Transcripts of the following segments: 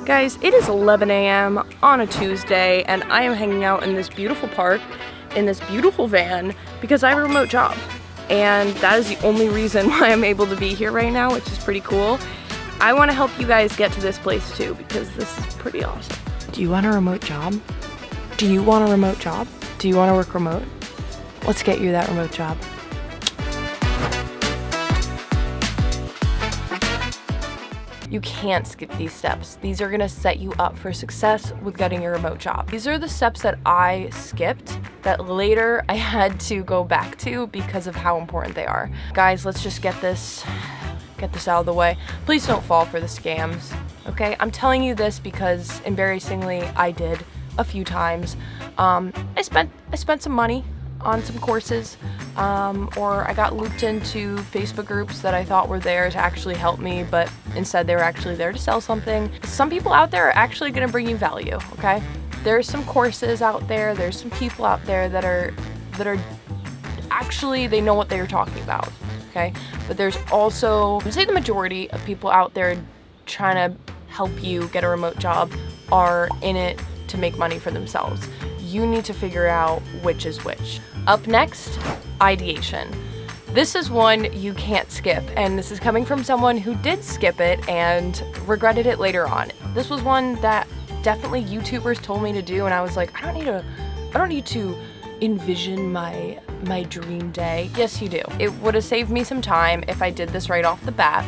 Guys, it is 11 a.m. on a Tuesday, and I am hanging out in this beautiful park in this beautiful van because I have a remote job. And that is the only reason why I'm able to be here right now, which is pretty cool. I want to help you guys get to this place too because this is pretty awesome. Do you want a remote job? Do you want a remote job? Do you want to work remote? Let's get you that remote job. You can't skip these steps. These are gonna set you up for success with getting your remote job. These are the steps that I skipped that later I had to go back to because of how important they are. Guys, let's just get this out of the way. Please don't fall for the scams, okay? I'm telling you this because embarrassingly, I did a few times. I spent some money on some courses, or I got looped into Facebook groups that I thought were there to actually help me, but instead they were actually there to sell something. Some people out there are actually gonna bring you value, okay? There's some courses out there, there's some people out there that are actually, they know what they're talking about, okay? But there's also, I'd say the majority of people out there trying to help you get a remote job are in it to make money for themselves. You need to figure out which is which. Up next, ideation. This is one you can't skip, and this is coming from someone who did skip it and regretted it later on. This was one that definitely YouTubers told me to do, and I was like, I don't need to envision my dream day. Yes, you do. It would have saved me some time if I did this right off the bat.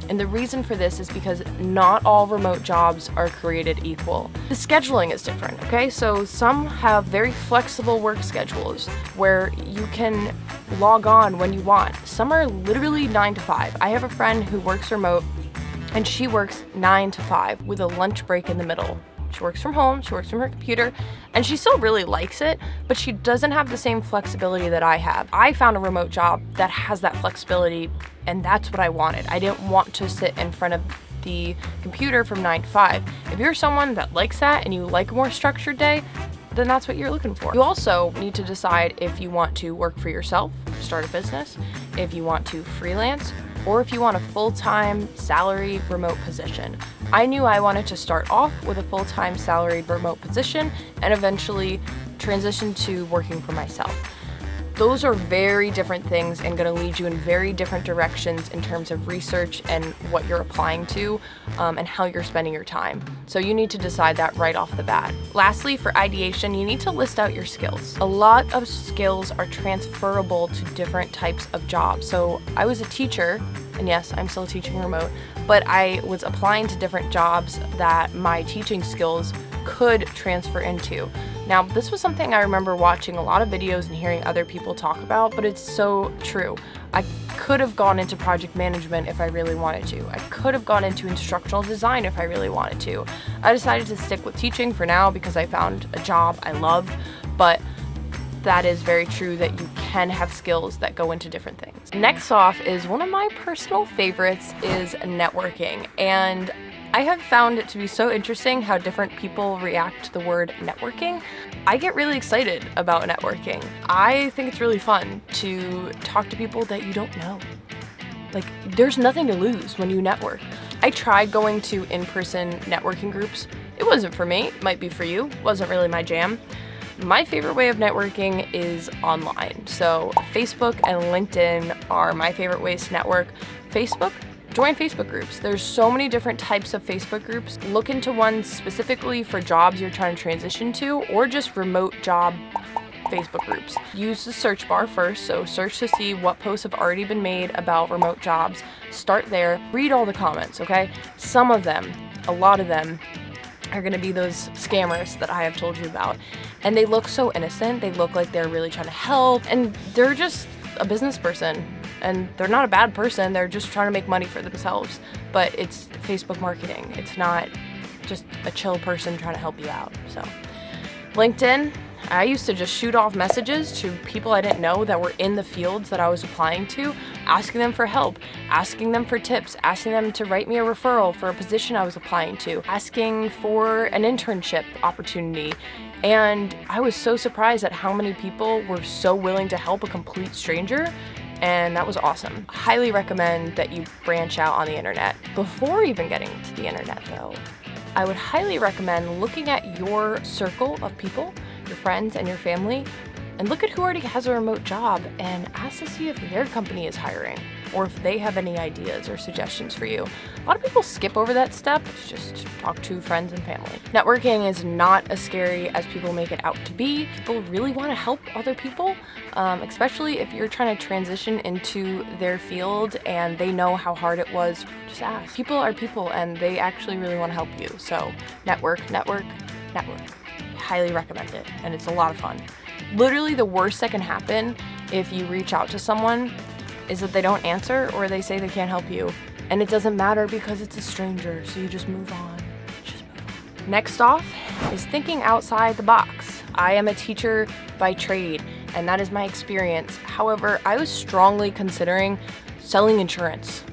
And the reason for this is because not all remote jobs are created equal. The scheduling is different, okay? So some have very flexible work schedules where you can log on when you want. Some are literally 9 to 5. I have a friend who works remote and she works 9 to 5 with a lunch break in the middle. She works from home, she works from her computer, and she still really likes it, but she doesn't have the same flexibility that I have. I found a remote job that has that flexibility, and that's what I wanted. I didn't want to sit in front of the computer from 9 to 5. If you're someone that likes that and you like a more structured day, then that's what you're looking for. You also need to decide if you want to work for yourself, start a business, if you want to freelance, or if you want a full-time salary remote position. I knew I wanted to start off with a full-time salaried remote position and eventually transition to working for myself. Those are very different things and gonna lead you in very different directions in terms of research and what you're applying to and how you're spending your time. So you need to decide that right off the bat. Lastly, for ideation, you need to list out your skills. A lot of skills are transferable to different types of jobs. So I was a teacher, and yes, I'm still teaching remote, but I was applying to different jobs that my teaching skills could transfer into. Now, this was something I remember watching a lot of videos and hearing other people talk about, but it's so true. I could have gone into project management if I really wanted to. I could have gone into instructional design if I really wanted to. I decided to stick with teaching for now because I found a job I love, but that is very true that you can have skills that go into different things. Next off is one of my personal favorites is networking, and I have found it to be so interesting how different people react to the word networking. I get really excited about networking. I think it's really fun to talk to people that you don't know. Like, there's nothing to lose when you network. I tried going to in-person networking groups. It wasn't for me, it might be for you, wasn't really my jam. My favorite way of networking is online. So Facebook and LinkedIn are my favorite ways to network. Facebook, join Facebook groups. There's so many different types of Facebook groups. Look into one specifically for jobs you're trying to transition to or just remote job Facebook groups. Use the search bar first, so search to see what posts have already been made about remote jobs. Start there, read all the comments, okay? Some of them, a lot of them, are gonna be those scammers that I have told you about. And they look so innocent, they look like they're really trying to help, and they're just a business person. And they're not a bad person, they're just trying to make money for themselves. But it's Facebook marketing. It's not just a chill person trying to help you out. So, LinkedIn, I used to just shoot off messages to people I didn't know that were in the fields that I was applying to, asking them for help, asking them for tips, asking them to write me a referral for a position I was applying to, asking for an internship opportunity. And I was so surprised at how many people were so willing to help a complete stranger, and that was awesome. Highly recommend that you branch out on the internet. Before even getting to the internet though, I would highly recommend looking at your circle of people, your friends and your family, and look at who already has a remote job and ask to see if their company is hiring or if they have any ideas or suggestions for you. A lot of people skip over that step, just talk to friends and family. Networking is not as scary as people make it out to be. People really want to help other people, especially if you're trying to transition into their field and they know how hard it was. Just ask. People are people and they actually really want to help you. So network. Highly recommend it, and it's a lot of fun. Literally the worst that can happen if you reach out to someone is that they don't answer or they say they can't help you. And it doesn't matter because it's a stranger, so you just move on. Next off is thinking outside the box. I am a teacher by trade, and that is my experience. However, I was strongly considering selling insurance.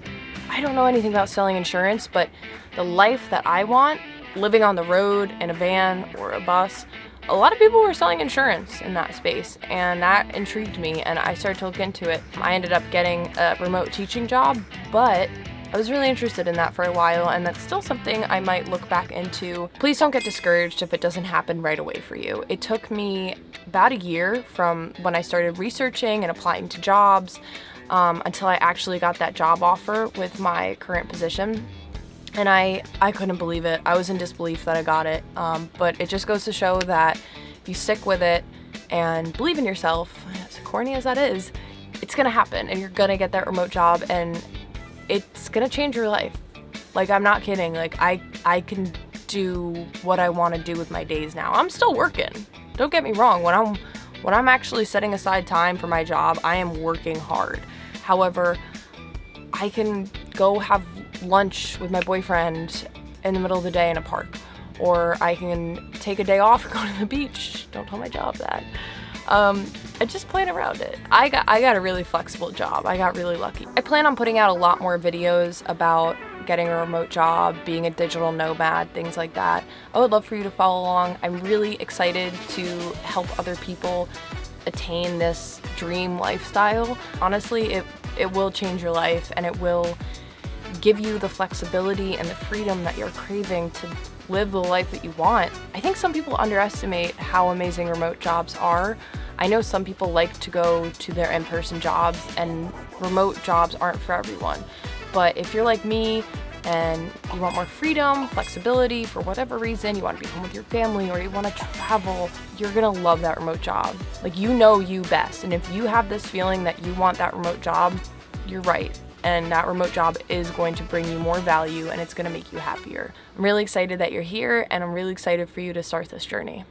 I don't know anything about selling insurance, but the life that I want, living on the road in a van or a bus, a lot of people were selling insurance in that space, and that intrigued me, and I started to look into it. I ended up getting a remote teaching job, but I was really interested in that for a while, and that's still something I might look back into. Please don't get discouraged if it doesn't happen right away for you. It took me about a year from when I started researching and applying to jobs until I actually got that job offer with my current position. And I couldn't believe it. I was in disbelief that I got it. But it just goes to show that if you stick with it and believe in yourself, as corny as that is, it's gonna happen and you're gonna get that remote job and it's gonna change your life. Like, I'm not kidding. Like, I can do what I wanna do with my days now. I'm still working. Don't get me wrong. When I'm actually setting aside time for my job, I am working hard. However, I can go have lunch with my boyfriend in the middle of the day in a park, or I can take a day off or go to the beach. Don't tell my job that. I just plan around it. I got a really flexible job. I got really lucky. I plan on putting out a lot more videos about getting a remote job, being a digital nomad, things like that. I would love for you to follow along. I'm really excited to help other people attain this dream lifestyle. Honestly, it will change your life, and it will give you the flexibility and the freedom that you're craving to live the life that you want. I think some people underestimate how amazing remote jobs are. I know some people like to go to their in-person jobs, and remote jobs aren't for everyone. But if you're like me and you want more freedom, flexibility, for whatever reason, you want to be home with your family or you want to travel, you're gonna love that remote job. Like, you know you best, and if you have this feeling that you want that remote job, you're right. And that remote job is going to bring you more value and it's gonna make you happier. I'm really excited that you're here, and I'm really excited for you to start this journey.